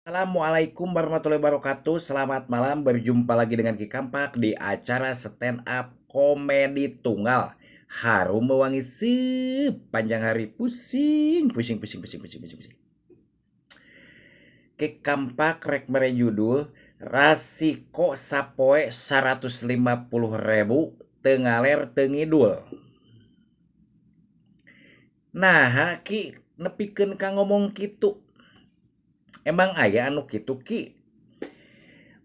Assalamualaikum warahmatullahi wabarakatuh. Selamat malam, berjumpa lagi dengan Ki Kampak di acara stand up komedi tunggal. Harum mewangi sepanjang hari, pusing, pusing, pusing, pusing, pusing, pusing, pusing. Ki Kampak rek mere judul Rasiko Sapoe 150.000 tengaler tengidul. Nah, Ki nepikeun ka ngomong kitu. Emang aya anu kitu Ki?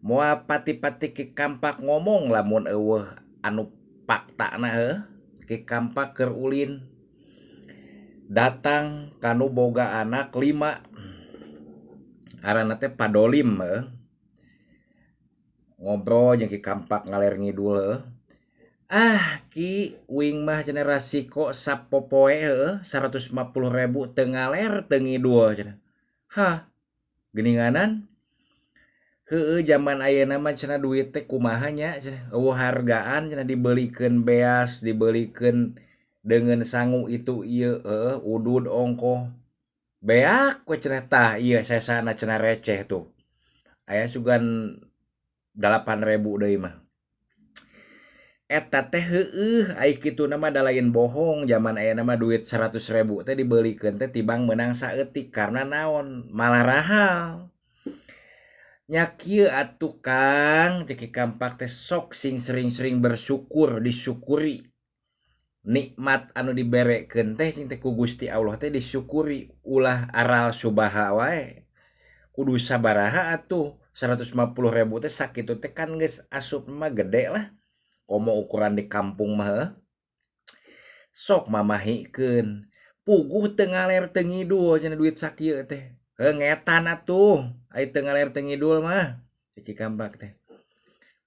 Moal pati-pati Ki Kampak ngomong lamun eueuh anu faktana heuh. Ki Kampak keur ulin datang kanu boga anak 5. Aranna teh Padolim heuh. Ngobrol jeung Ki Kampak ngaler ngidul heuh. Ki uing mah cenah rasiko sapopoe heuh 150.000 teu ngaler teu ngidul cenah. Hah, geuninganan heueuh zaman ayeuna mah cenah duit teh kumaha nya cenah eueuh hargaan cenah dibelikeun beas, dibelikeun deungeun sangu itu ieu heueuh udud ongkoh beak we cenah tah ieu sesana cenah receh tuh. Aya sugan 8.000 deui mah. Eta teh heueuh ai kituna mah da lain bohong zaman ayeuna mah duit 100.000 teh dibelikeun teh tibang meunang saeutik karena naon? Malarahal. Nya kieu atuh Kang, cek Ki Kampak teh sok sing sering-sering bersyukur, disyukuri. Nikmat anu diberekeun teh cing teh ku Gusti Allah teh disyukuri, ulah aral subaha wae. Kudu sabaraha atuh 150.000 teh sakitu teh kan geus asup mah gede lah. Komo ukuran di kampung mah heuh. Sok mamahikeun. Puguh teu ngaler teu ngidul cenah duit sakieu teh. Ngetan atuh, ai teu ngaler teu ngidul mah. Cek Ki Kampak teh.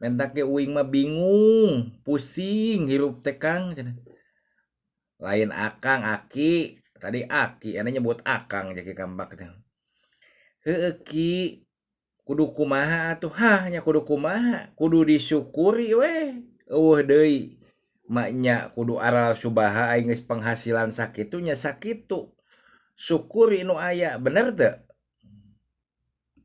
Mentak ge uing mah bingung, pusing hirup teh Kang cenah. Lain Akang, Aki, tadi Aki, ane nyebut Akang cek Ki Kampak teh. Heueuh Ki, kudu kumaha atuh? Hah, nya kudu kumaha? Kudu disyukuri we. Eueuh deui. Maknya kudu aral subaha aing geus penghasilan sakitu nya sakitu. Syukuri nu aya, bener teu?